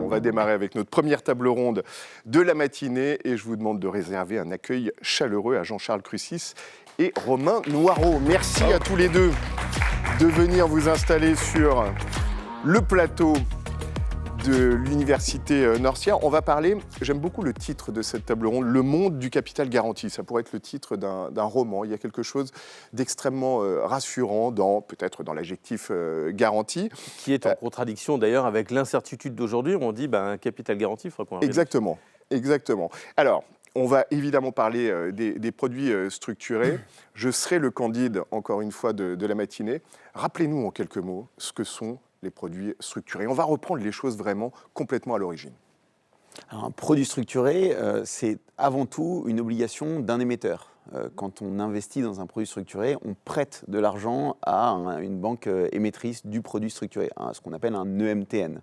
on va démarrer avec notre première table ronde de la matinée et je vous demande de réserver un accueil chaleureux à Jean-Charles Crucis et Romain Noireau. Merci à tous les deux de venir vous installer sur le plateau de l'Université Norcia. On va parler, j'aime beaucoup le titre de cette table ronde, Le monde du capital garanti. Ça pourrait être le titre d'un roman. Il y a quelque chose d'extrêmement rassurant peut-être dans l'adjectif garanti. Qui est en contradiction d'ailleurs avec l'incertitude d'aujourd'hui. On dit un capital garanti, il faudra qu'on Exactement, exactement. Alors, on va évidemment parler des produits structurés. Je serai le candide, encore une fois, de la matinée. Rappelez-nous en quelques mots ce que sont les produits structurés. On va reprendre les choses vraiment complètement à l'origine. Alors, un produit structuré, c'est avant tout une obligation d'un émetteur. Quand on investit dans un produit structuré, on prête de l'argent à une banque émettrice du produit structuré, ce qu'on appelle un EMTN.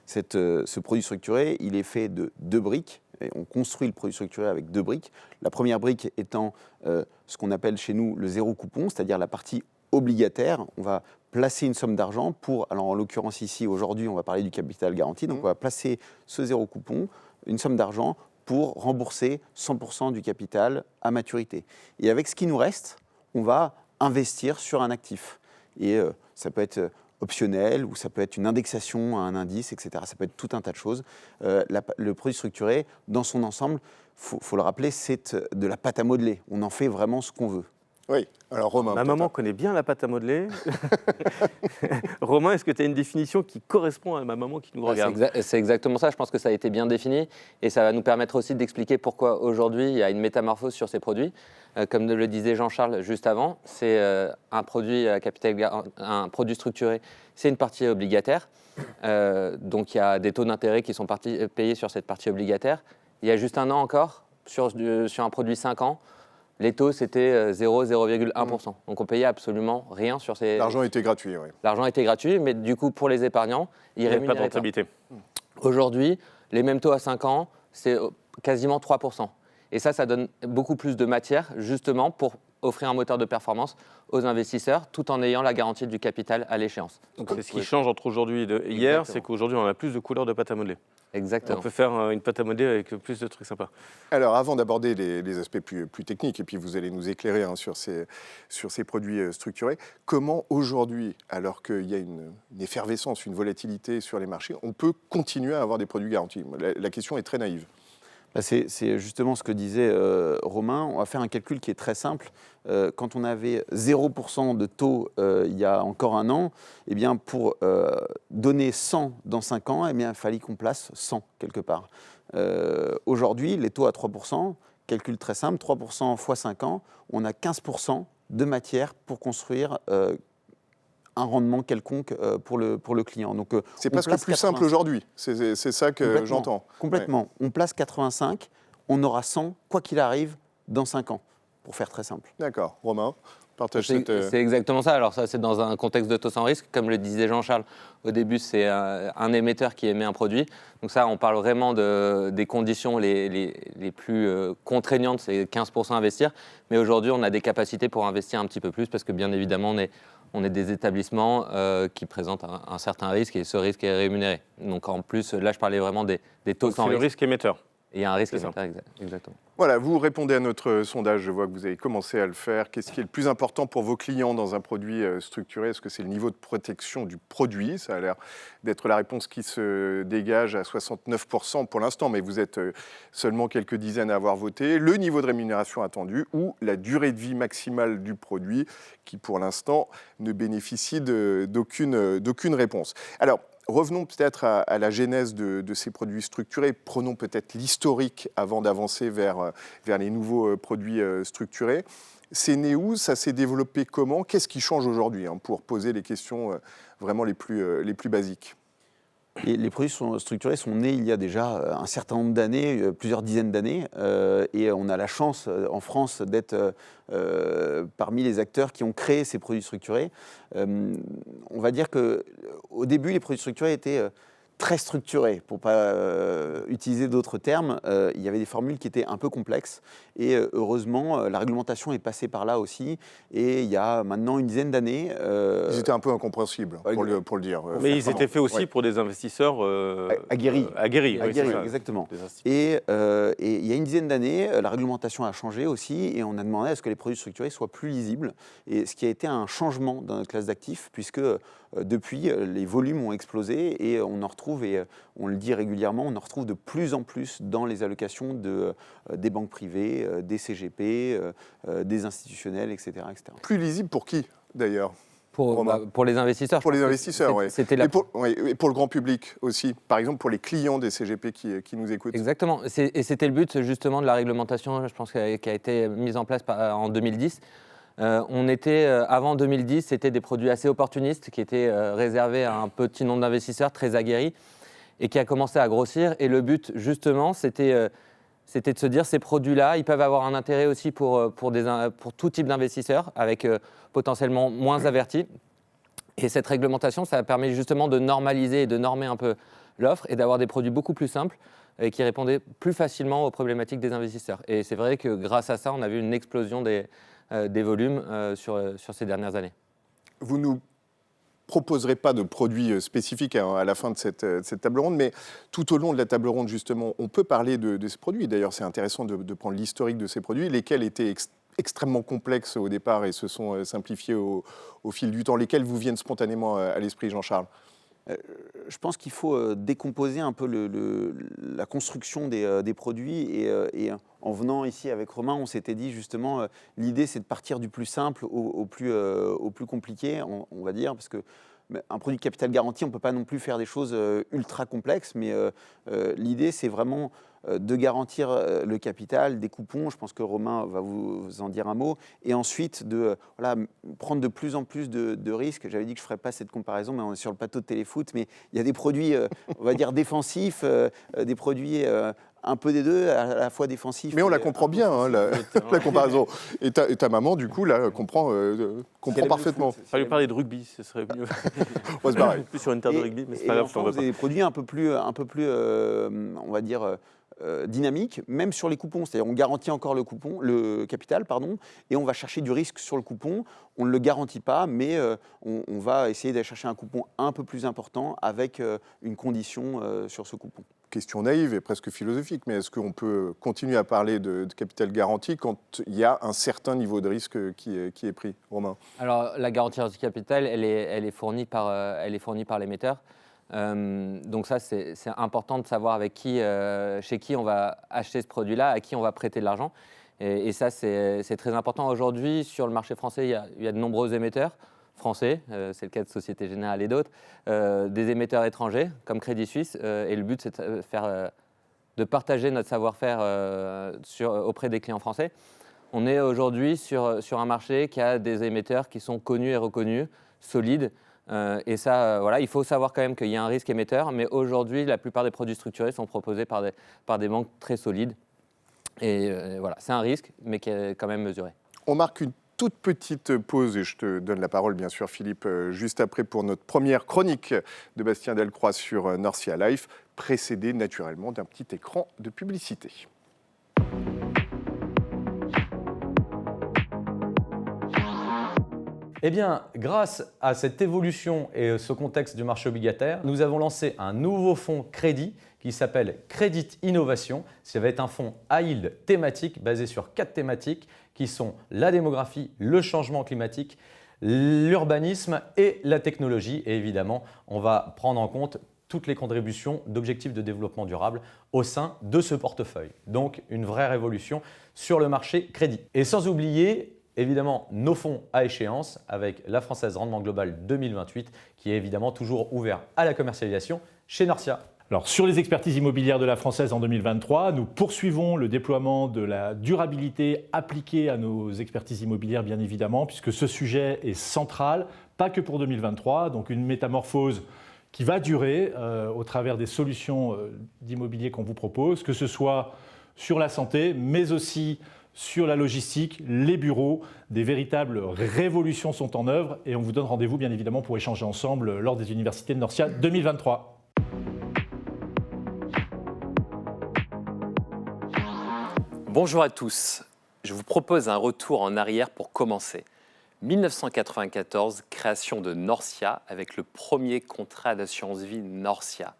Ce produit structuré, il est fait de 2 briques. Et on construit le produit structuré avec 2 briques. La première brique étant ce qu'on appelle chez nous le zéro coupon, c'est-à-dire la partie obligataire. On va placer une somme d'argent pour, alors en l'occurrence ici, aujourd'hui, on va parler du capital garanti. Donc on va placer ce zéro coupon, une somme d'argent pour rembourser 100% du capital à maturité. Et avec ce qui nous reste, on va investir sur un actif. Et ça peut être optionnel ou ça peut être une indexation à un indice, etc. Ça peut être tout un tas de choses. Le produit structuré, dans son ensemble, faut le rappeler, c'est de la pâte à modeler. On en fait vraiment ce qu'on veut. Oui, alors Romain. Ma maman connaît bien la pâte à modeler. Romain, est-ce que tu as une définition qui correspond à ma maman qui nous regarde ? C'est exactement ça, je pense que ça a été bien défini et ça va nous permettre aussi d'expliquer pourquoi aujourd'hui il y a une métamorphose sur ces produits. Comme le disait Jean-Charles juste avant, c'est un produit structuré, c'est une partie obligataire. Donc il y a des taux d'intérêt qui sont payés sur cette partie obligataire. Il y a juste un an encore, sur un produit 5 ans, les taux, c'était 0,1%. Donc, on payait absolument rien sur ces... L'argent était gratuit, oui. L'argent était gratuit, mais du coup, pour les épargnants, il n'y avait pas de rentabilité. Aujourd'hui, les mêmes taux à 5 ans, c'est quasiment 3%. Et ça donne beaucoup plus de matière, justement, pour offrir un moteur de performance aux investisseurs, tout en ayant la garantie du capital à l'échéance. Donc, c'est ce qui change entre aujourd'hui et hier, c'est qu'aujourd'hui, on a plus de couleurs de pâte à modeler. Exactement. On peut faire une pâte à modeler avec plus de trucs sympas. Alors, avant d'aborder les aspects plus techniques, et puis vous allez nous éclairer sur ces produits structurés, comment aujourd'hui, alors qu'il y a une effervescence, une volatilité sur les marchés, on peut continuer à avoir des produits garantis ? La question est très naïve. C'est justement ce que disait Romain. On va faire un calcul qui est très simple. Quand on avait 0% de taux il y a encore un an, eh bien pour donner 100 dans 5 ans, eh bien, il fallait qu'on place 100 quelque part. Aujourd'hui, les taux à 3%, calcul très simple, 3% x 5 ans, on a 15% de matière pour construire un rendement quelconque pour le client. Donc, c'est presque plus simple aujourd'hui, c'est ça que j'entends. Complètement. Ouais. On place 85, on aura 100, quoi qu'il arrive, dans 5 ans, pour faire très simple. D'accord. Romain, partage C'est exactement ça. Alors ça, c'est dans un contexte de taux sans risque. Comme le disait Jean-Charles, au début, c'est un émetteur qui émet un produit. Donc ça, on parle vraiment des conditions les plus contraignantes, c'est 15% investir. Mais aujourd'hui, on a des capacités pour investir un petit peu plus parce que bien évidemment, on est des établissements qui présentent un certain risque et ce risque est rémunéré. Donc en plus, là, je parlais vraiment des taux sans risque. C'est le risque émetteur. Et il y a un risque émetteur, exactement. Voilà, vous répondez à notre sondage, je vois que vous avez commencé à le faire. Qu'est-ce qui est le plus important pour vos clients dans un produit structuré ? Est-ce que c'est le niveau de protection du produit ? Ça a l'air d'être la réponse qui se dégage à 69% pour l'instant, mais vous êtes seulement quelques dizaines à avoir voté. Le niveau de rémunération attendu ou la durée de vie maximale du produit qui, pour l'instant, ne bénéficie d'aucune réponse. Alors, revenons peut-être à la genèse de ces produits structurés. Prenons peut-être l'historique avant d'avancer vers les nouveaux produits structurés. C'est né où ? Ça s'est développé comment ? Qu'est-ce qui change aujourd'hui, pour poser les questions vraiment les plus basiques ? Les produits structurés sont nés il y a déjà un certain nombre d'années, plusieurs dizaines d'années, et on a la chance en France d'être parmi les acteurs qui ont créé ces produits structurés. On va dire qu'au début, les produits structurés étaient très structuré, pour ne pas utiliser d'autres termes. Il y avait des formules qui étaient un peu complexes et heureusement, la réglementation est passée par là aussi. Et il y a maintenant une dizaine d'années... Ils étaient un peu incompréhensibles, pour le dire. Mais ils étaient faits aussi Oui. pour des investisseurs aguerris. Aguerris, oui, c'est ça. Exactement. Des instituts. Et il y a une dizaine d'années, la réglementation a changé aussi et on a demandé à ce que les produits structurés soient plus lisibles. Et ce qui a été un changement dans notre classe d'actifs, puisque depuis, les volumes ont explosé et on en retrouve, et on le dit régulièrement, on en retrouve de plus en plus dans les allocations des banques privées, des CGP, des institutionnels, etc., etc. Plus lisible pour qui, d'ailleurs? Pour les investisseurs. Pour les investisseurs, oui. C'était la... Et pour le grand public aussi. Par exemple, pour les clients des CGP qui nous écoutent. Exactement. Et c'était le but justement de la réglementation, je pense, qui a été mise en place en 2010. Avant 2010, c'était des produits assez opportunistes qui étaient réservés à un petit nombre d'investisseurs très aguerris et qui a commencé à grossir. Et le but, justement, c'était de se dire ces produits-là, ils peuvent avoir un intérêt aussi pour tout type d'investisseurs, avec potentiellement moins avertis. Et cette réglementation, ça a permis justement de normaliser et de normer un peu l'offre et d'avoir des produits beaucoup plus simples et qui répondaient plus facilement aux problématiques des investisseurs. Et c'est vrai que grâce à ça, on a vu une explosion des volumes sur ces dernières années. Vous nous proposerez pas de produits spécifiques à la fin de cette table ronde, mais tout au long de la table ronde, justement, on peut parler de ces produits. D'ailleurs, c'est intéressant de prendre l'historique de ces produits, lesquels étaient extrêmement complexes au départ et se sont simplifiés au fil du temps, lesquels vous viennent spontanément à l'esprit, Jean-Charles? Je pense qu'il faut décomposer un peu la construction des produits et en venant ici avec Romain, on s'était dit justement l'idée c'est de partir du plus simple au plus compliqué, on va dire, parce que un produit de capital garanti, on ne peut pas non plus faire des choses ultra complexes, mais l'idée c'est vraiment de garantir le capital, des coupons, je pense que Romain va vous en dire un mot, et ensuite de prendre de plus en plus de risques. J'avais dit que je ne ferais pas cette comparaison, mais on est sur le plateau de téléfoot, mais il y a des produits, on va dire, défensifs, des produits un peu des deux, à la fois défensifs. Mais on la comprend bien, hein, la comparaison. Et ta maman, du coup, là, comprend parfaitement. Il fallait parler de rugby, ce serait mieux. On va se barrer. Plus sur une terre de rugby, mais c'est pas grave. Enfin, vous avez des produits un peu plus on va dire, dynamique, même sur les coupons. C'est-à-dire on garantit encore le capital, et on va chercher du risque sur le coupon. On ne le garantit pas, mais on va essayer d'aller chercher un coupon un peu plus important avec une condition sur ce coupon. Question naïve et presque philosophique, mais est-ce qu'on peut continuer à parler de capital garanti quand il y a un certain niveau de risque qui est pris, Romain? Alors la garantie du capital, elle est fournie par l'émetteur. Donc ça, c'est important de savoir chez qui on va acheter ce produit-là, à qui on va prêter de l'argent. Et ça, c'est très important. Aujourd'hui, sur le marché français, il y a de nombreux émetteurs français, c'est le cas de Société Générale et d'autres, des émetteurs étrangers, comme Crédit Suisse. Et le but, c'est de partager notre savoir-faire auprès des clients français. On est aujourd'hui sur un marché qui a des émetteurs qui sont connus et reconnus, solides. Et ça, il faut savoir quand même qu'il y a un risque émetteur, mais aujourd'hui, la plupart des produits structurés sont proposés par des banques très solides. Et c'est un risque, mais qui est quand même mesuré. On marque une toute petite pause, et je te donne la parole, bien sûr, Philippe, juste après pour notre première chronique de Bastien Delcroix sur Norcia Life, précédée naturellement d'un petit écran de publicité. Eh bien, grâce à cette évolution et ce contexte du marché obligataire, nous avons lancé un nouveau fonds crédit qui s'appelle Crédit Innovation. Ça va être un fonds à yield thématique basé sur 4 thématiques qui sont la démographie, le changement climatique, l'urbanisme et la technologie. Et évidemment, on va prendre en compte toutes les contributions d'objectifs de développement durable au sein de ce portefeuille. Donc, une vraie révolution sur le marché crédit. Et sans oublier évidemment nos fonds à échéance avec la Française Rendement Global 2028 qui est évidemment toujours ouvert à la commercialisation chez Norcia. Alors, sur les expertises immobilières de la Française en 2023, nous poursuivons le déploiement de la durabilité appliquée à nos expertises immobilières, bien évidemment, puisque ce sujet est central, pas que pour 2023, donc une métamorphose qui va durer au travers des solutions d'immobilier qu'on vous propose, que ce soit sur la santé, mais aussi sur la logistique, les bureaux. Des véritables révolutions sont en œuvre et on vous donne rendez-vous, bien évidemment, pour échanger ensemble lors des Universités de Norcia 2023. Bonjour à tous. Je vous propose un retour en arrière pour commencer. 1994, création de Norcia avec le premier contrat d'assurance vie Norcia.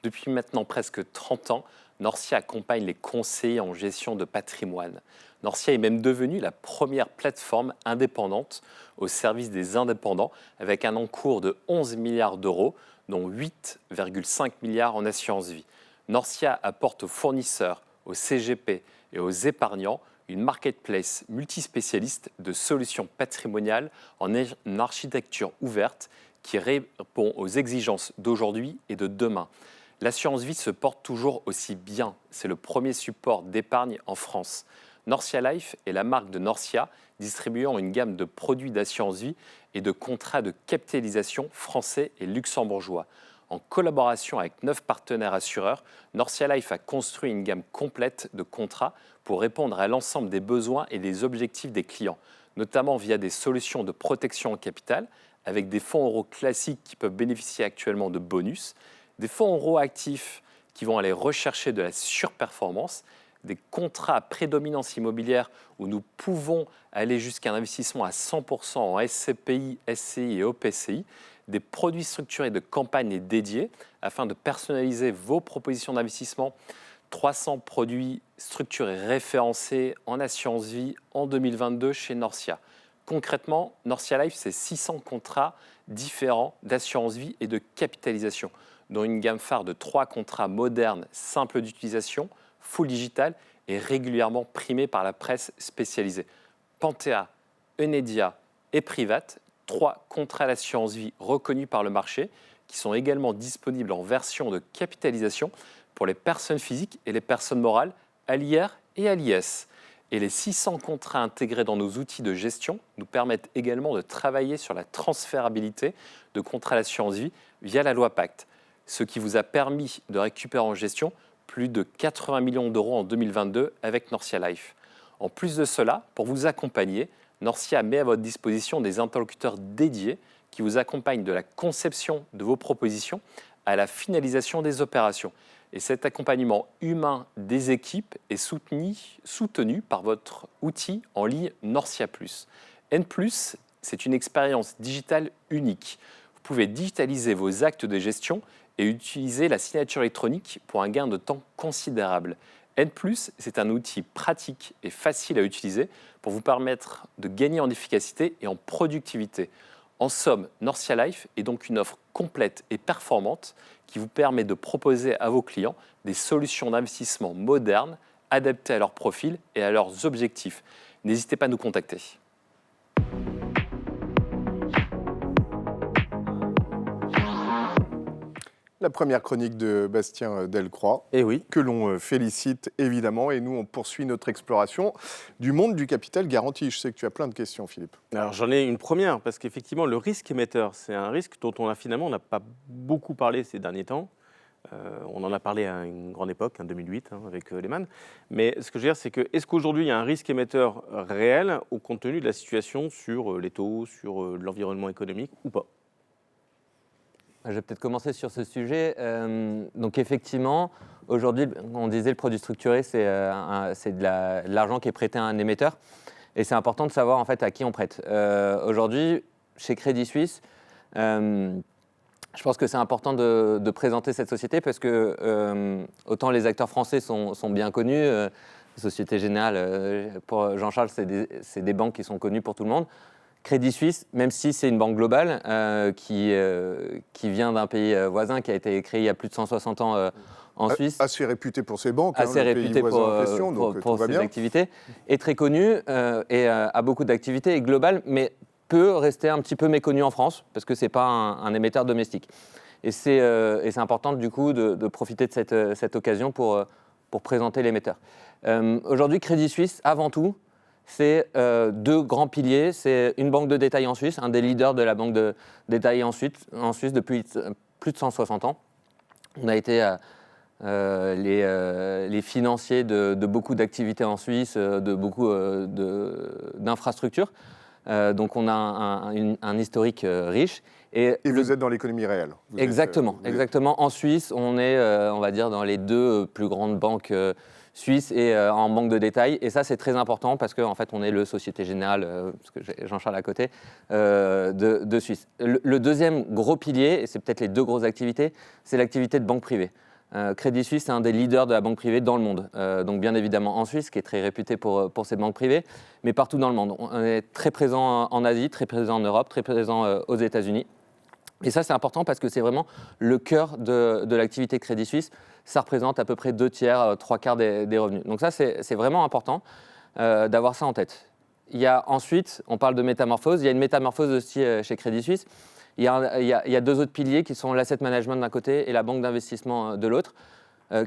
Depuis maintenant presque 30 ans, Norcia accompagne les conseillers en gestion de patrimoine. Norcia est même devenue la première plateforme indépendante au service des indépendants avec un encours de 11 milliards d'euros, dont 8,5 milliards en assurance vie. Norcia apporte aux fournisseurs, aux CGP et aux épargnants une marketplace multispécialiste de solutions patrimoniales en architecture ouverte qui répond aux exigences d'aujourd'hui et de demain. L'assurance vie se porte toujours aussi bien. C'est le premier support d'épargne en France. Norcia Life est la marque de Norcia, distribuant une gamme de produits d'assurance vie et de contrats de capitalisation français et luxembourgeois. En collaboration avec 9 partenaires assureurs, Norcia Life a construit une gamme complète de contrats pour répondre à l'ensemble des besoins et des objectifs des clients, notamment via des solutions de protection en capital, avec des fonds euros classiques qui peuvent bénéficier actuellement de bonus, des fonds euros actifs qui vont aller rechercher de la surperformance, des contrats à prédominance immobilière où nous pouvons aller jusqu'à un investissement à 100% en SCPI, SCI et OPCI, des produits structurés de campagne et dédiés afin de personnaliser vos propositions d'investissement. 300 produits structurés référencés en assurance vie en 2022 chez Norcia. Concrètement, Norcia Life, c'est 600 contrats différents d'assurance vie et de capitalisation, dont une gamme phare de 3 contrats modernes, simples d'utilisation, full digital et régulièrement primés par la presse spécialisée. Panthéa, Enedia et Private, 3 contrats d'assurance vie reconnus par le marché, qui sont également disponibles en version de capitalisation pour les personnes physiques et les personnes morales à l'IR et à l'IS. Et les 600 contrats intégrés dans nos outils de gestion nous permettent également de travailler sur la transférabilité de contrats d'assurance vie via la loi Pacte, ce qui vous a permis de récupérer en gestion plus de 80 millions d'euros en 2022 avec Norcia Life. En plus de cela, pour vous accompagner, Norcia met à votre disposition des interlocuteurs dédiés qui vous accompagnent de la conception de vos propositions à la finalisation des opérations. Et cet accompagnement humain des équipes est soutenu par votre outil en ligne Norcia+. N+, c'est une expérience digitale unique. Vous pouvez digitaliser vos actes de gestion et utiliser la signature électronique pour un gain de temps considérable. N+, c'est un outil pratique et facile à utiliser pour vous permettre de gagner en efficacité et en productivité. En somme, Norcia Life est donc une offre complète et performante qui vous permet de proposer à vos clients des solutions d'investissement modernes, adaptées à leur profil et à leurs objectifs. N'hésitez pas à nous contacter. La première chronique de Bastien Delcroix, Eh oui. que l'on félicite évidemment. Et nous, on poursuit notre exploration du monde du capital garanti. Je sais que tu as plein de questions, Philippe. Alors j'en ai une première, parce qu'effectivement, le risque émetteur, c'est un risque dont on n'a pas beaucoup parlé ces derniers temps. On en a parlé à une grande époque, en 2008, avec Lehman. Mais ce que je veux dire, c'est que est-ce qu'aujourd'hui, il y a un risque émetteur réel au compte tenu de la situation sur les taux, sur l'environnement économique ou pas ? Je vais peut-être commencer sur ce sujet. Donc effectivement, aujourd'hui, on disait le produit structuré, c'est de l'argent qui est prêté à un émetteur. Et c'est important de savoir en fait à qui on prête. Aujourd'hui, chez Crédit Suisse, je pense que c'est important de présenter cette société parce que autant les acteurs français sont bien connus, Société Générale, pour Jean-Charles, c'est des banques qui sont connues pour tout le monde. Crédit Suisse, même si c'est une banque globale qui vient d'un pays voisin, qui a été créé il y a plus de 160 ans en Suisse. Assez réputé pour ses banques, assez le réputé pays voisin en question, donc pour tout va ses bien. activités, est très connu et a beaucoup d'activités, est global, mais peut rester un petit peu méconnu en France, parce que ce n'est pas un émetteur domestique. Et c'est important du coup de profiter de cette occasion pour présenter l'émetteur. Aujourd'hui, Crédit Suisse, avant tout, c'est 2 grands piliers. C'est une banque de détail en Suisse, un des leaders de la banque de détail en Suisse depuis plus de 160 ans. On a été les financiers de beaucoup d'activités en Suisse, de beaucoup d'infrastructures. Donc on a un historique riche. Et vous êtes dans l'économie réelle. Exactement. En Suisse, on est, on va dire, dans les 2 plus grandes banques suisse et en banque de détail. Et ça, c'est très important parce qu'en fait, on est le Société Générale, parce que j'ai Jean-Charles à côté, de Suisse. Le deuxième gros pilier, et c'est peut-être les deux grosses activités, c'est l'activité de banque privée. Crédit Suisse, c'est un des leaders de la banque privée dans le monde. Donc bien évidemment en Suisse, qui est très réputé pour ses banques privées, mais partout dans le monde. On est très présent en Asie, très présent en Europe, très présent aux États-Unis. Et ça, c'est important parce que c'est vraiment le cœur de l'activité Crédit Suisse. Ça représente à peu près 2 tiers, 3 quarts des revenus. Donc ça, c'est vraiment important d'avoir ça en tête. Il y a ensuite, on parle de métamorphose, il y a une métamorphose aussi chez Crédit Suisse. Il y a 2 autres piliers qui sont l'asset management d'un côté et la banque d'investissement de l'autre.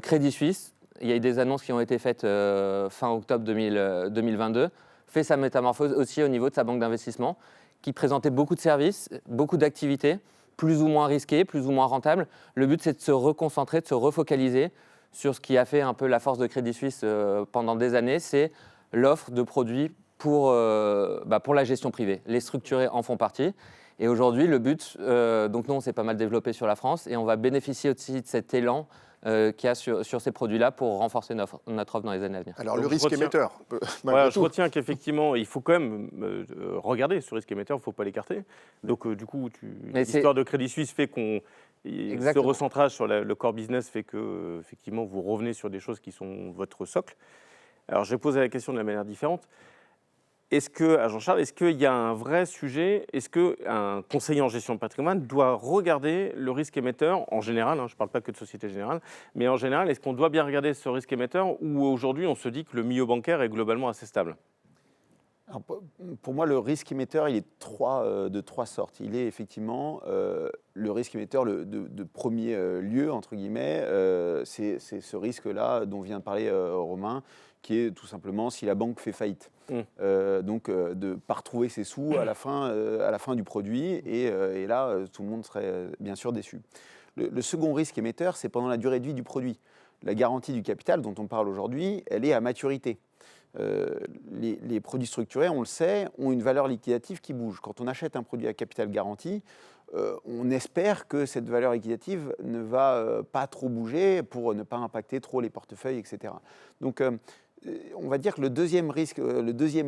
Crédit Suisse, il y a eu des annonces qui ont été faites fin octobre 2022, fait sa métamorphose aussi au niveau de sa banque d'investissement, qui présentait beaucoup de services, beaucoup d'activités, plus ou moins risquées, plus ou moins rentables. Le but, c'est de se reconcentrer, de se refocaliser sur ce qui a fait un peu la force de Crédit Suisse pendant des années, c'est l'offre de produits pour la gestion privée. Les structurés en font partie. Et aujourd'hui, le but, donc nous, on s'est pas mal développé sur la France et on va bénéficier aussi de cet élan qu'il y a sur ces produits-là pour renforcer notre offre dans les années à venir. Alors, Donc, le risque émetteur, Je retiens qu'effectivement, il faut quand même regarder ce risque émetteur, il ne faut pas l'écarter. Donc, du coup, l'histoire de Crédit Suisse fait qu'on. Ce recentrage sur le core business fait que, effectivement, vous revenez sur des choses qui sont votre socle. Alors, je vais poser la question de la manière différente. À Jean-Charles, est-ce qu'il y a un vrai sujet? Est-ce qu'un conseiller en gestion de patrimoine doit regarder le risque émetteur en général, je ne parle pas que de Société Générale, mais en général, est-ce qu'on doit bien regarder ce risque émetteur ou aujourd'hui on se dit que le milieu bancaire est globalement assez stable? Alors, pour moi, le risque émetteur, il est de 3 sortes. Il est effectivement le risque émetteur de premier lieu, entre guillemets, c'est ce risque-là dont vient de parler Romain, qui est tout simplement si la banque fait faillite. Donc, de ne pas retrouver ses sous à la fin du produit, et là, tout le monde serait bien sûr déçu. Le second risque émetteur, c'est pendant la durée de vie du produit. La garantie du capital dont on parle aujourd'hui, elle est à maturité. Les produits structurés, on le sait, ont une valeur liquidative qui bouge. Quand on achète un produit à capital garanti, on espère que cette valeur liquidative ne va pas trop bouger pour ne pas impacter trop les portefeuilles, etc. Donc, on va dire que le deuxième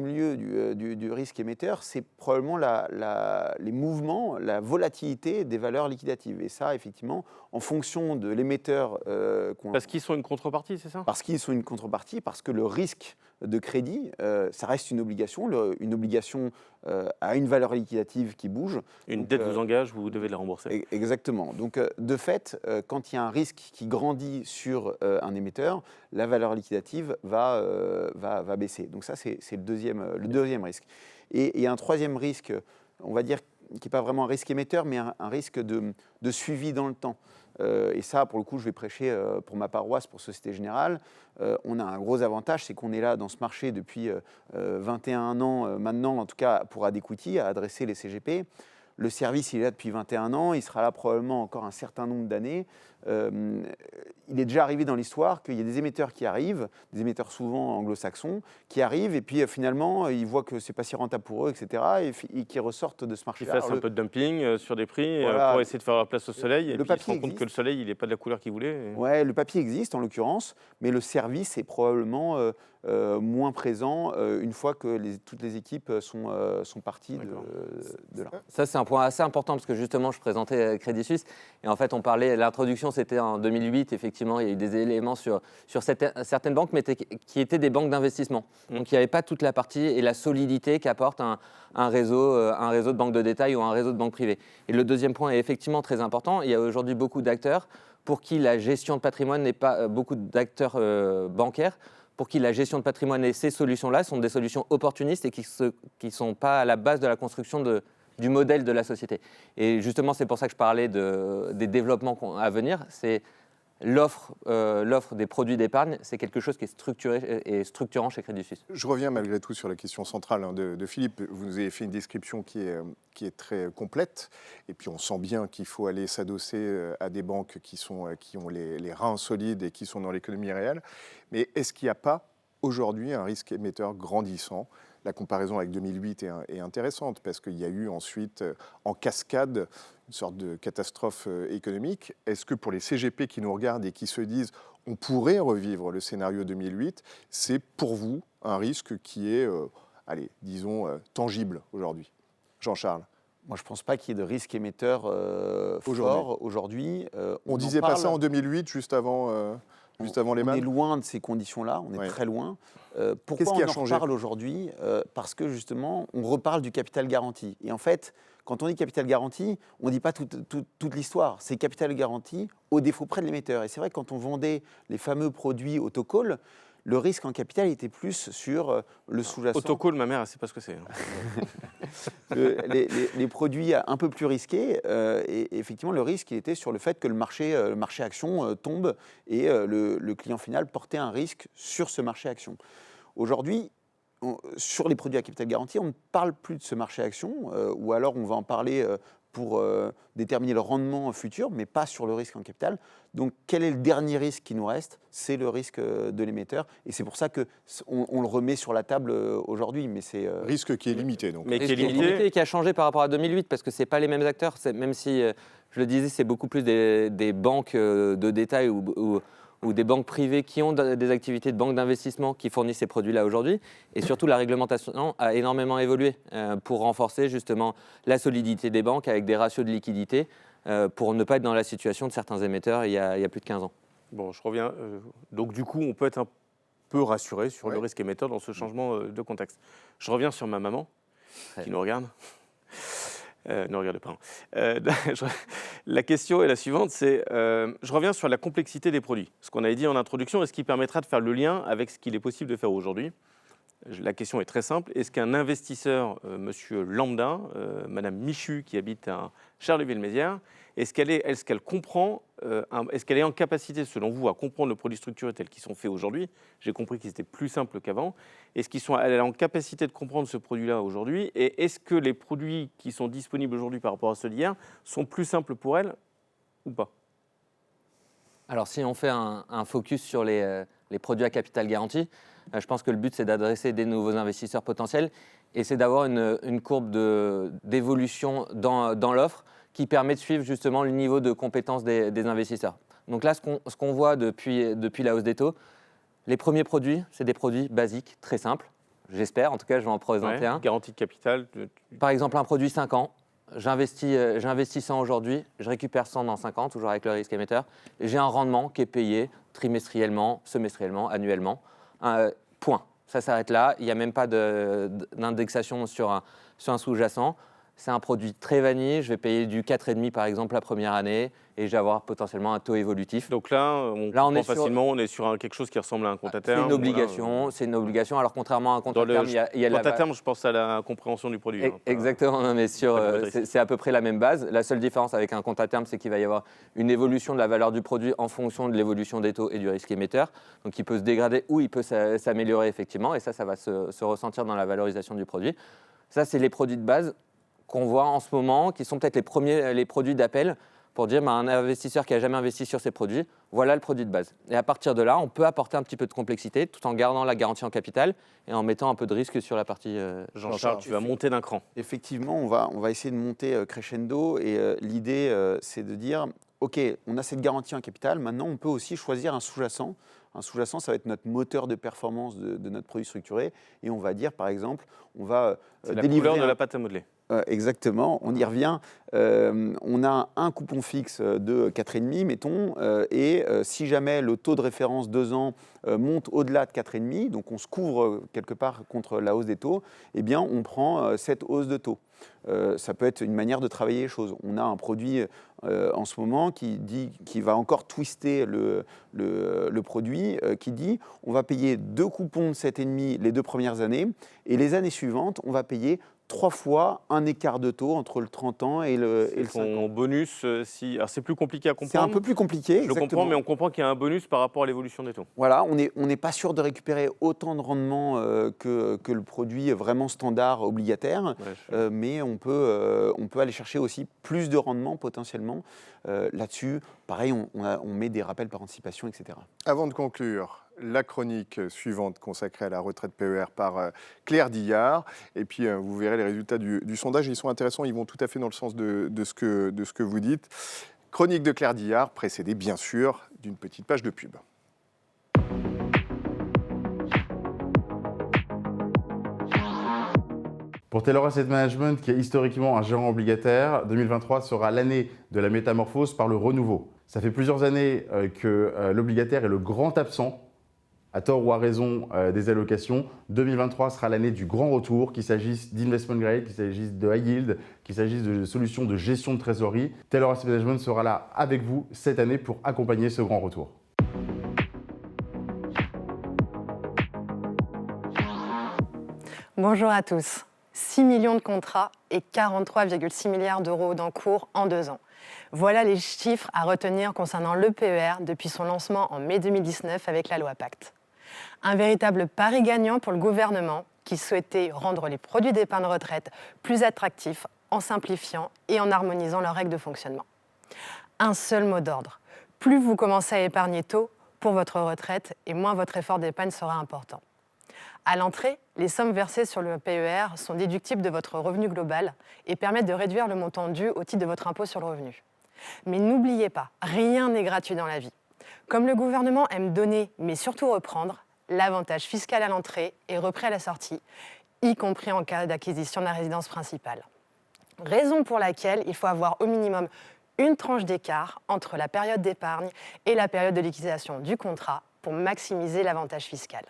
lieu du risque émetteur, c'est probablement les mouvements, la volatilité des valeurs liquidatives. Et ça, effectivement, en fonction de l'émetteur... Parce qu'ils sont une contrepartie, c'est ça? Parce qu'ils sont une contrepartie, parce que le risque de crédit, ça reste une obligation. Une obligation a une valeur liquidative qui bouge. Une dette vous engage, vous devez la rembourser. Exactement. Donc, de fait, quand il y a un risque qui grandit sur un émetteur, la valeur liquidative va baisser. Donc ça, c'est le deuxième risque. Et il y a un troisième risque, on va dire, qui n'est pas vraiment un risque émetteur, mais un risque de suivi dans le temps. Et ça, pour le coup, je vais prêcher pour ma paroisse, pour Société Générale. On a un gros avantage, c'est qu'on est là dans ce marché depuis 21 ans maintenant, en tout cas pour Adequity, à adresser les CGP. Le service, il est là depuis 21 ans, il sera là probablement encore un certain nombre d'années. Il est déjà arrivé dans l'histoire qu'il y a des émetteurs qui arrivent, des émetteurs souvent anglo-saxons, qui arrivent et puis finalement, ils voient que ce n'est pas si rentable pour eux, etc. et qui ressortent de ce marché-là. Ils fassent un peu de dumping sur des prix pour essayer de faire la place au soleil. Et puis ils se rendent compte que le soleil, il n'est pas de la couleur qu'ils voulaient. Ouais, le papier existe en l'occurrence, mais le service est probablement moins présent une fois que toutes les équipes sont parties de là. Ça, c'est un point assez important parce que justement, je présentais Crédit Suisse et en fait, on parlait, l'introduction, c'était en 2008. Effectivement, il y a eu des éléments sur certaines banques, mais qui étaient des banques d'investissement. Donc, il n'y avait pas toute la partie et la solidité qu'apporte un réseau de banques de détail ou un réseau de banques privées. Et le deuxième point est effectivement très important. Il y a aujourd'hui beaucoup d'acteurs pour qui la gestion de patrimoine n'est pas beaucoup d'acteurs bancaires pour qui la gestion de patrimoine et ces solutions-là sont des solutions opportunistes et qui ne sont pas à la base de la construction du modèle de la société. Et justement, c'est pour ça que je parlais des développements à venir. C'est l'offre des produits d'épargne, c'est quelque chose qui est structuré et structurant chez Crédit Suisse. Je reviens malgré tout sur la question centrale de Philippe. Vous nous avez fait une description qui est très complète. Et puis on sent bien qu'il faut aller s'adosser à des banques qui ont les reins solides et qui sont dans l'économie réelle. Mais est-ce qu'il n'y a pas aujourd'hui un risque émetteur grandissant la comparaison avec 2008 est intéressante parce qu'il y a eu ensuite, en cascade, une sorte de catastrophe économique. Est-ce que pour les CGP qui nous regardent et qui se disent on pourrait revivre le scénario 2008, c'est pour vous un risque qui est, tangible aujourd'hui? Jean-Charles? Moi, je ne pense pas qu'il y ait de risque émetteur fort aujourd'hui. On disait pas ça en 2008, juste avant les On Man. est loin de ces conditions-là, on est très loin. Pourquoi Qu'est-ce qui a on en changé reparle aujourd'hui? Parce que justement, on reparle du capital garanti. Et en fait, quand on dit capital garanti, on ne dit pas toute l'histoire. C'est capital garanti au défaut près de l'émetteur. Et c'est vrai que quand on vendait les fameux produits autocall, le risque en capital était plus sur le sous-jacent. Autocall, ma mère, elle ne sait pas ce que c'est. Les produits un peu plus risqués, et effectivement, le risque il était sur le fait que le marché action tombe et le client final portait un risque sur ce marché action. Aujourd'hui, sur les produits à capital garanti, on ne parle plus de ce marché action, ou alors on va en parler pour déterminer le rendement futur, mais pas sur le risque en capital. Donc, quel est le dernier risque qui nous reste? C'est le risque de l'émetteur. Et c'est pour ça qu'on le remet sur la table aujourd'hui. Mais c'est risque qui est limité, donc. Mais Et qui est limité. et qui a changé par rapport à 2008, parce que ce n'est pas les mêmes acteurs. Même si, je le disais, c'est beaucoup plus des banques de détail ou des banques privées qui ont des activités de banque d'investissement qui fournissent ces produits-là aujourd'hui. Et surtout, la réglementation a énormément évolué pour renforcer justement la solidité des banques avec des ratios de liquidité pour ne pas être dans la situation de certains émetteurs il y a plus de 15 ans. Bon, je reviens. Donc, du coup, on peut être un peu rassuré sur le risque émetteur dans ce changement de contexte. Je reviens sur ma maman, qui nous regarde. Ne regardez pas. La question est la suivante, je reviens sur la complexité des produits. Ce qu'on avait dit en introduction, est-ce qui permettra de faire le lien avec ce qu'il est possible de faire aujourd'hui? La question est très simple. Est-ce qu'un investisseur, monsieur lambda, madame Michu, qui habite à Charleville-Mézières, est-ce qu'elle comprend, est-ce qu'elle est en capacité, selon vous, à comprendre le produit structuré tel qu'ils sont faits aujourd'hui? J'ai compris qu'ils étaient plus simples qu'avant. Est-ce qu'elle est en capacité de comprendre ce produit-là aujourd'hui? Et est-ce que les produits qui sont disponibles aujourd'hui par rapport à ceux d'hier sont plus simples pour elle ou pas? Alors, si on fait un focus sur les produits à capital garanti, je pense que le but, c'est d'adresser des nouveaux investisseurs potentiels et c'est d'avoir une courbe d'évolution dans l'offre qui permet de suivre justement le niveau de compétence des investisseurs. Donc là, ce qu'on voit depuis la hausse des taux, les premiers produits, c'est des produits basiques, très simples. J'espère, en tout cas, je vais en présenter un. Garantie de capital. Par exemple, un produit 5 ans. J'investis 100 aujourd'hui, je récupère 100 dans 5 ans, toujours avec le risque émetteur. J'ai un rendement qui est payé trimestriellement, semestriellement, annuellement. Point. Ça s'arrête là. Il n'y a même pas d'indexation sur un sous-jacent. C'est un produit très vanille. Je vais payer du 4,5 par exemple la première année et je vais avoir potentiellement un taux évolutif. Donc là, on est sur quelque chose qui ressemble à un compte à terme. C'est une obligation. C'est une obligation. Alors contrairement à un compte à terme, il y a compte à terme, je pense à la compréhension du produit. Exactement. Non, mais c'est à peu près la même base. La seule différence avec un compte à terme, c'est qu'il va y avoir une évolution de la valeur du produit en fonction de l'évolution des taux et du risque émetteur. Donc il peut se dégrader ou il peut s'améliorer effectivement. Et ça va se ressentir dans la valorisation du produit. Ça, c'est les produits de base qu'on voit en ce moment, qui sont peut-être les produits d'appel pour dire un investisseur qui n'a jamais investi sur ces produits, voilà le produit de base. Et à partir de là, on peut apporter un petit peu de complexité tout en gardant la garantie en capital et en mettant un peu de risque sur la partie... Jean-Charles, tu vas monter d'un cran. Effectivement, on va essayer de monter crescendo et l'idée, c'est de dire, OK, on a cette garantie en capital, maintenant on peut aussi choisir un sous-jacent. Un sous-jacent, ça va être notre moteur de performance de notre produit structuré et on va dire, par exemple, on va délivrer... la couleur de la pâte à modeler. Exactement, on y revient. On a un coupon fixe de 4,5, mettons, et si jamais le taux de référence 2 ans monte au-delà de 4,5, donc on se couvre quelque part contre la hausse des taux, eh bien on prend cette hausse de taux. Ça peut être une manière de travailler les choses. On a un produit en ce moment qui va encore twister le produit, qui dit on va payer 2 coupons de 7,5 les 2 premières années, et les années suivantes, on va payer 3 fois un écart de taux entre le 30 ans et le 5 ans. Son bonus, alors c'est plus compliqué à comprendre. C'est un peu plus compliqué, Je comprends, mais on comprend qu'il y a un bonus par rapport à l'évolution des taux. Voilà, on n'est pas sûr de récupérer autant de rendement que le produit vraiment standard obligataire, mais on peut aller chercher aussi plus de rendement potentiellement. Là-dessus, pareil, on met des rappels par anticipation, etc. Avant de conclure, la chronique suivante consacrée à la retraite PER par Claire Dillard. Et puis, vous verrez les résultats du sondage. Ils sont intéressants, ils vont tout à fait dans le sens de ce que vous dites. Chronique de Claire Dillard, précédée bien sûr d'une petite page de pub. Pour Taylor Asset Management, qui est historiquement un gérant obligataire, 2023 sera l'année de la métamorphose par le renouveau. Ça fait plusieurs années que l'obligataire est le grand absent, à tort ou à raison, des allocations. 2023 sera l'année du grand retour, qu'il s'agisse d'investment grade, qu'il s'agisse de high yield, qu'il s'agisse de solutions de gestion de trésorerie. Taylor Asset Management sera là avec vous cette année pour accompagner ce grand retour. Bonjour à tous. 6 millions de contrats et 43,6 milliards d'euros d'encours en 2 ans. Voilà les chiffres à retenir concernant le PER depuis son lancement en mai 2019 avec la loi Pacte. Un véritable pari gagnant pour le gouvernement qui souhaitait rendre les produits d'épargne retraite plus attractifs en simplifiant et en harmonisant leurs règles de fonctionnement. Un seul mot d'ordre. Plus vous commencez à épargner tôt pour votre retraite et moins votre effort d'épargne sera important. À l'entrée, les sommes versées sur le PER sont déductibles de votre revenu global et permettent de réduire le montant dû au titre de votre impôt sur le revenu. Mais n'oubliez pas, rien n'est gratuit dans la vie. Comme le gouvernement aime donner, mais surtout reprendre, l'avantage fiscal à l'entrée est repris à la sortie, y compris en cas d'acquisition de la résidence principale. Raison pour laquelle il faut avoir au minimum une tranche d'écart entre la période d'épargne et la période de liquidation du contrat pour maximiser l'avantage fiscal.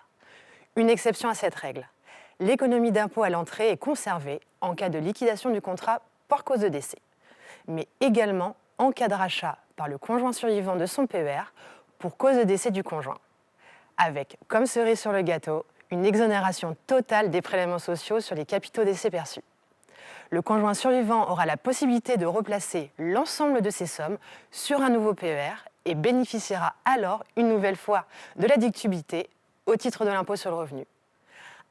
Une exception à cette règle. L'économie d'impôt à l'entrée est conservée en cas de liquidation du contrat par cause de décès, mais également en cas de rachat par le conjoint survivant de son PER pour cause de décès du conjoint, avec, comme cerise sur le gâteau, une exonération totale des prélèvements sociaux sur les capitaux décès perçus. Le conjoint survivant aura la possibilité de replacer l'ensemble de ces sommes sur un nouveau PER et bénéficiera alors une nouvelle fois de la déductibilité au titre de l'impôt sur le revenu.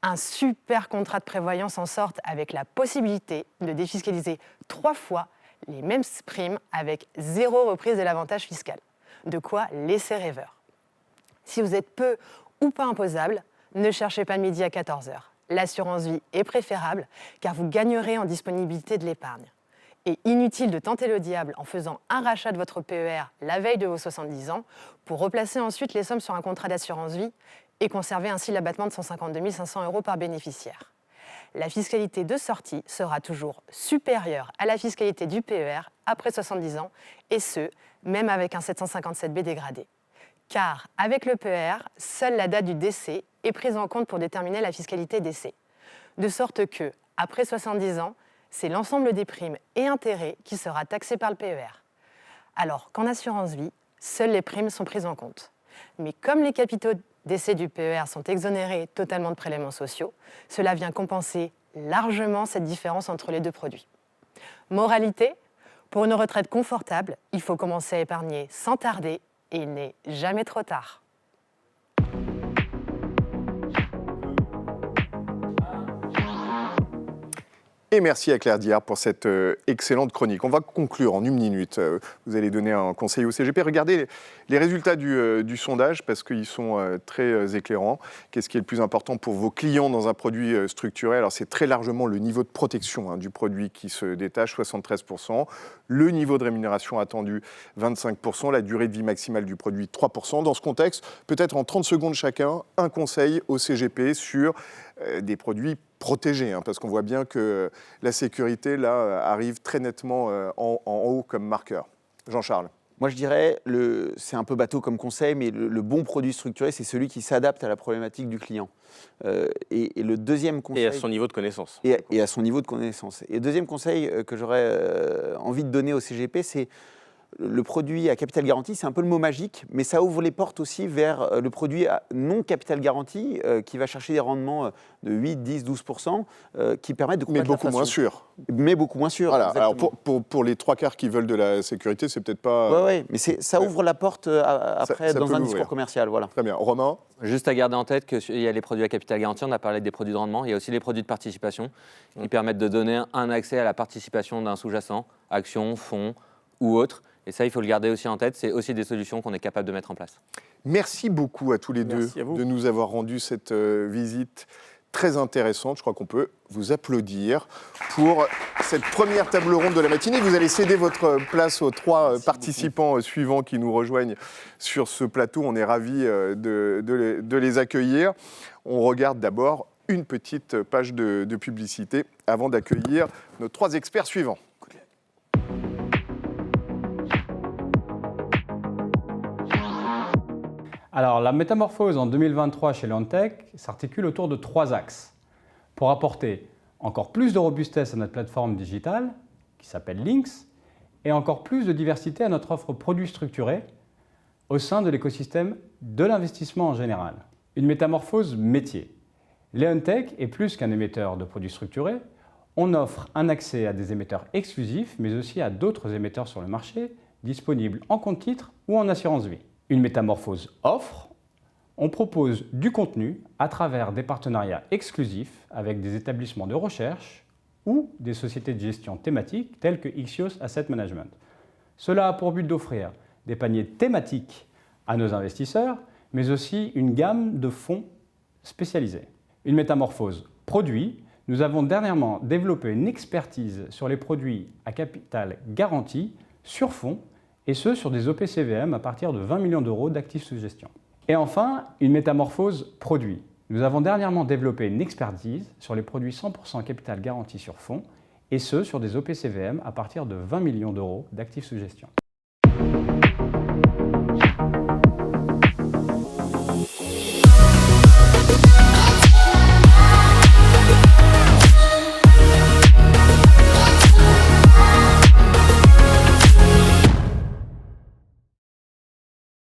Un super contrat de prévoyance en sorte avec la possibilité de défiscaliser 3 fois les mêmes primes avec 0 reprise de l'avantage fiscal. De quoi laisser rêveur. Si vous êtes peu ou pas imposable, ne cherchez pas midi à 14h. L'assurance vie est préférable car vous gagnerez en disponibilité de l'épargne. Et inutile de tenter le diable en faisant un rachat de votre PER la veille de vos 70 ans pour replacer ensuite les sommes sur un contrat d'assurance vie et conserver ainsi l'abattement de 152 500 € par bénéficiaire. La fiscalité de sortie sera toujours supérieure à la fiscalité du PER après 70 ans, et ce, même avec un 757B dégradé. Car avec le PER, seule la date du décès est prise en compte pour déterminer la fiscalité décès. De sorte que, après 70 ans, c'est l'ensemble des primes et intérêts qui sera taxé par le PER. Alors qu'en assurance vie, seules les primes sont prises en compte. Mais comme les capitaux décès du PER sont exonérés totalement de prélèvements sociaux, cela vient compenser largement cette différence entre les deux produits. Moralité, pour une retraite confortable, il faut commencer à épargner sans tarder et il n'est jamais trop tard. Et merci à Claire Dillard pour cette excellente chronique. On va conclure en 1 minute. Vous allez donner un conseil au CGP. Regardez les résultats du sondage parce qu'ils sont très éclairants. Qu'est-ce qui est le plus important pour vos clients dans un produit structuré? Alors c'est très largement le niveau de protection du produit qui se détache, 73%. Le niveau de rémunération attendu, 25%. La durée de vie maximale du produit, 3%. Dans ce contexte, peut-être en 30 secondes chacun, un conseil au CGP sur des produits protégés, parce qu'on voit bien que la sécurité, là, arrive très nettement en haut comme marqueur. Jean-Charles. Moi, je dirais, c'est un peu bateau comme conseil, mais le bon produit structuré, c'est celui qui s'adapte à la problématique du client. Et le deuxième conseil... Et à son niveau de connaissance. Et à son niveau de connaissance. Et le deuxième conseil que j'aurais envie de donner au CGP, c'est le produit à capital garanti, c'est un peu le mot magique, mais ça ouvre les portes aussi vers le produit à non capital garanti qui va chercher des rendements de 8, 10, 12% qui permettent de combattre l'inflation. Mais beaucoup moins sûr. Mais beaucoup moins sûr. Voilà. Alors pour les 3/4 qui veulent de la sécurité, c'est peut-être pas... Oui, mais ça ouvre la porte après ça dans un discours commercial. Voilà. Très bien. Romain? Juste à garder en tête qu'il y a les produits à capital garanti, on a parlé des produits de rendement, il y a aussi les produits de participation qui permettent de donner un accès à la participation d'un sous-jacent, actions, fonds ou autres, Et ça, il faut le garder aussi en tête. C'est aussi des solutions qu'on est capable de mettre en place. Merci beaucoup à tous les Merci deux à vous. de nous avoir rendu cette visite très intéressante. Je crois qu'on peut vous applaudir pour cette première table ronde de la matinée. Vous allez céder votre place aux 3 participants suivants qui nous rejoignent sur ce plateau. On est ravis de les accueillir. On regarde d'abord une petite page de publicité avant d'accueillir nos 3 experts suivants. Alors, la métamorphose en 2023 chez Leonteq s'articule autour de 3 axes. Pour apporter encore plus de robustesse à notre plateforme digitale, qui s'appelle Lynx, et encore plus de diversité à notre offre produits structurés au sein de l'écosystème de l'investissement en général. Une métamorphose métier. Leonteq est plus qu'un émetteur de produits structurés. On offre un accès à des émetteurs exclusifs, mais aussi à d'autres émetteurs sur le marché, disponibles en compte titre ou en assurance vie. Une métamorphose offre, on propose du contenu à travers des partenariats exclusifs avec des établissements de recherche ou des sociétés de gestion thématiques telles que Ixios Asset Management. Cela a pour but d'offrir des paniers thématiques à nos investisseurs, mais aussi une gamme de fonds spécialisés. Une métamorphose produit. Nous avons dernièrement développé une expertise sur les produits à capital garanti sur fonds, et ce sur des OPCVM à partir de 20 millions d'euros d'actifs sous gestion. Et enfin, une métamorphose produit. Nous avons dernièrement développé une expertise sur les produits 100% capital garanti sur fonds, et ce sur des OPCVM à partir de 20 millions d'euros d'actifs sous gestion.